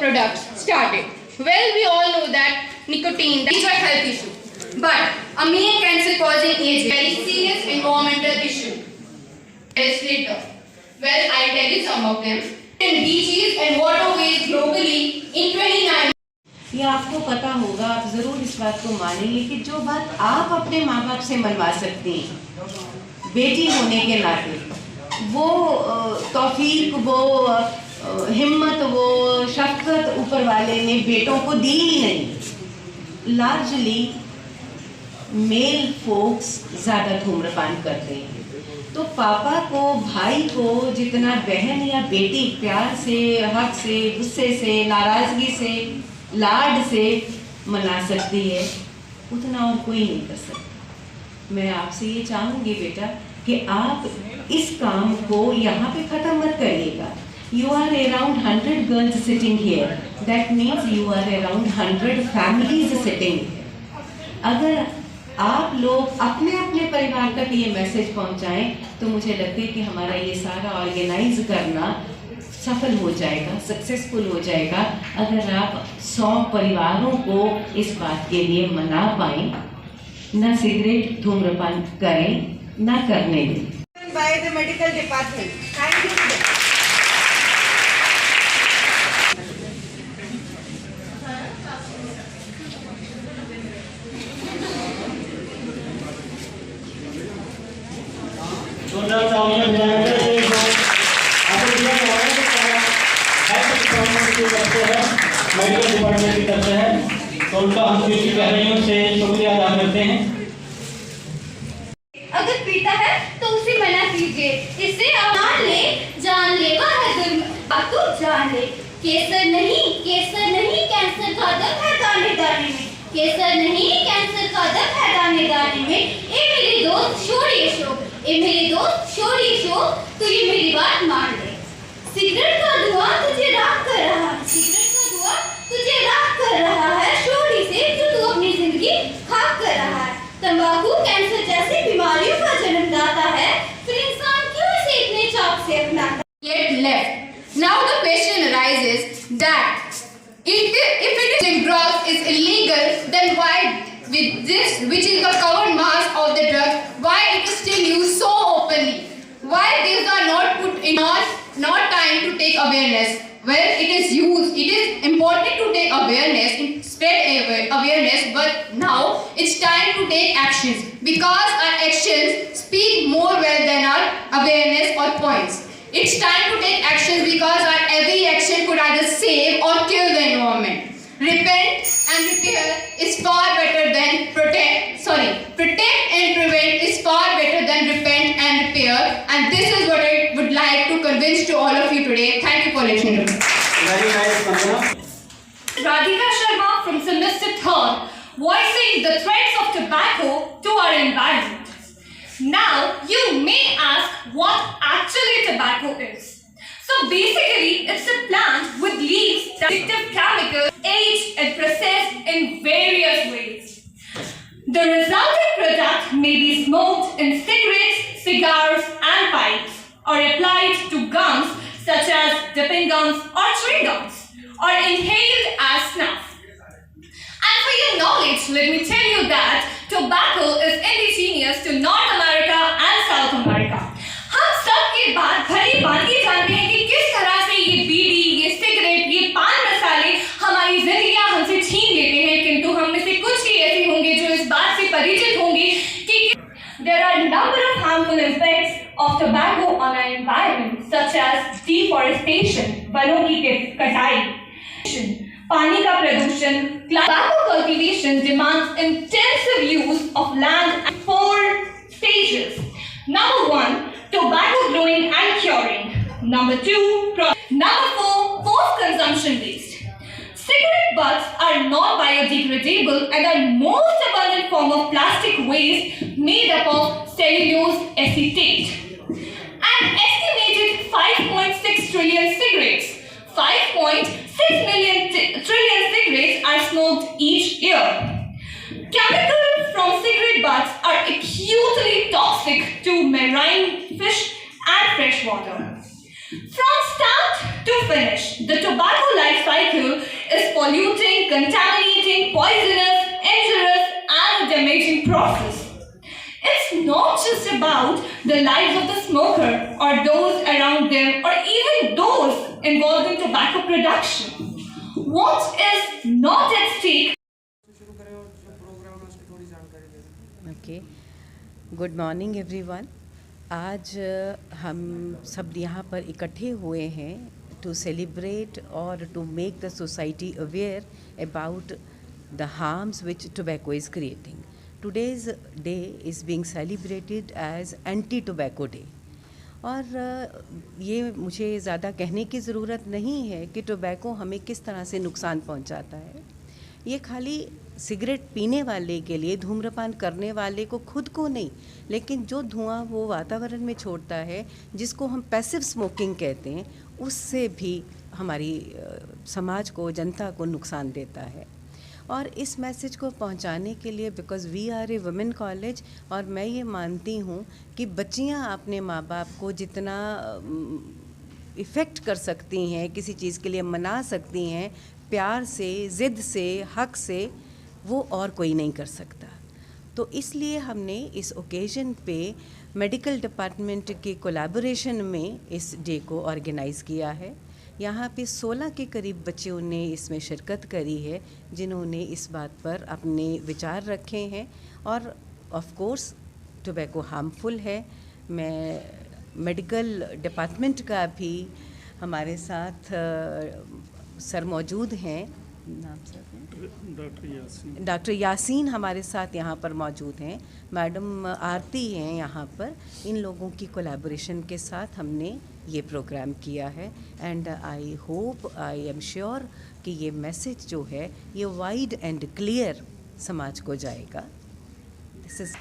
products started. Well, we all know that nicotine is a health issue. But a main cancer causing agent is a very serious environmental issue. Later. Well, I'll tell you some of them. In beaches and waterways globally in 2019. ये आपको पता होगा, आप ज़रूर इस बात को मानेंगे कि जो बात आप अपने माँ बाप से मनवा सकती हैं बेटी होने के नाते, वो तौफीक, वो हिम्मत, वो शफ़क़त ऊपर वाले ने बेटों को दी ही नहीं। लार्जली मेल फोक्स ज़्यादा धूम्रपान करते हैं, तो पापा को, भाई को जितना बहन या बेटी प्यार से, हक से, गुस्से से, नाराज़गी से, लाड से मना सकती है, उतना और कोई नहीं कर सकता। मैं आपसे ये चाहूँगी बेटा कि आप इस काम को यहाँ पे ख़त्म मत करिएगा। You are around 100 girls sitting here. That means you are around 100 families sitting here. अगर आप लोग अपने अपने परिवार तक ये मैसेज पहुँचाएं तो मुझे लगता है कि हमारा ये सारा ऑर्गेनाइज करना सफल हो जाएगा, सक्सेसफुल हो जाएगा, अगर आप 100 परिवारों को इस बात के लिए मना पाएं, ना सिगरेट धूम्रपान करें, ना करने दें। By the medical department. Thank you. Medical department की तरफ से है, तो उनका हम कृषि सहयोगियों से शुक्रिया अदा करते हैं। अगर पीता है तो उसे मना कीजिए, इससे आप जानलेवा है तो जान ले। केसर नहीं कैंसर का दम है दाने दाने में, केसर नहीं कैंसर का दम है दाने दाने में। ए मेरे दोस्त छोड़िए शोक, तू ये मेरी बात मान ले। सिगरेट का धुआं तुझे राख कर रहा है, शोरी से जो तू अपनी जिंदगी खाक कर रहा है। तंबाकू कैंसर जैसी बीमारियों का जन्मदाता है, फिर इंसान क्यों इसे इतने चाव से अपनाता? Yet left. Now the question arises that if it is drugs is illegal, then why with this, which is the covered mass of the drug, why it is still used so openly? Why these are not put in not time to take awareness? Well, it is used. It is important to take awareness, spread awareness, but now it's time to take actions, because our actions speak more well than our awareness or points. It's time to take actions because our every action could either save or kill the environment. Repent and repair is far better than protect and prevent is far better than repent and repair. And this is what I would like to convince to all of you today. Thank you for listening to me. Very nice, Vandana. Radhika Sharma from semester 3rd, voicing the threats of tobacco to our environment. Now, you may ask what actually tobacco is. So basically, it's a plant with leaves that addictive chemicals aged and processed in various ways. The resulting product may be smoked in cigarettes, cigars and pipes, or applied to gums such as dipping gums or chewing gums, or inhaled as snuff. And for your knowledge, let me tell you that tobacco is indigenous to North America and South America. हम सब के बात भली भांति जानते हैं कि किस तरह से ये बीड़ी, ये सिगरेट, ये पान मसाले हमारी जिंदगियां हमसे छीन लेते हैं, किंतु हम में से कुछ ही ऐसे होंगे जो इस बात से परिचित होंगे कि there are a number of harmful effects of tobacco on our environment, such as deforestation, वनों की कटाई, पानी का प्रदूषण. Tobacco cultivation demands intensive use of land in 4 stages. Number 1, tobacco growing and curing. Number 2, Number 4, post-consumption waste. Cigarette butts are not biodegradable and are most abundant form of plastic waste made up of cellulose acetate. An estimated 5.6 trillion cigarettes, 5.6 trillion cigarettes are smoked each year. Chemicals from cigarette butts are acutely toxic to marine fish and fresh water. From start To finish, the tobacco life cycle is polluting, contaminating, poisonous, injurious, and a damaging process. It's not just about the lives of the smoker or those around them or even those involved in tobacco production. What is not at stake? Okay, good morning everyone. आज हम सब यहाँ पर इकट्ठे हुए हैं to celebrate और to make the society aware about the harms which tobacco is creating. Today's day is being celebrated as anti tobacco day. और ये मुझे ज़्यादा कहने की ज़रूरत नहीं है कि टोबैको हमें किस तरह से नुकसान पहुंचाता है। ये खाली सिगरेट पीने वाले के लिए, धूम्रपान करने वाले को खुद को नहीं, लेकिन जो धुआं वो वातावरण में छोड़ता है, जिसको हम पैसिव स्मोकिंग कहते हैं, उससे भी हमारी समाज को, जनता को नुकसान देता है। और इस मैसेज को पहुंचाने के लिए, because we are a women college, और मैं ये मानती हूँ कि बच्चियाँ अपने माँ बाप को जितना इफ़ेक्ट कर सकती हैं, किसी चीज़ के लिए मना सकती हैं, प्यार से, ज़िद से, हक से, वो और कोई नहीं कर सकता। तो इसलिए हमने इस ओकेज़न पे मेडिकल डिपार्टमेंट के कोलैबोरेशन में इस डे को ऑर्गेनाइज़ किया है। यहाँ पे 16 के करीब बच्चों ने इसमें शिरकत करी है, जिन्होंने इस बात पर अपने विचार रखे हैं। और ऑफ कोर्स टोबैको हार्मफुल है। मैं मेडिकल डिपार्टमेंट का भी हमारे साथ सर मौजूद हैं, नाम सर डॉक्टर यासीन हमारे साथ यहाँ पर मौजूद हैं, मैडम आरती हैं यहाँ पर। इन लोगों की कोलैबोरेशन के साथ हमने ये प्रोग्राम किया है। And I hope, I am sure कि ये मैसेज जो है ये वाइड एंड क्लियर समाज को जाएगा। This is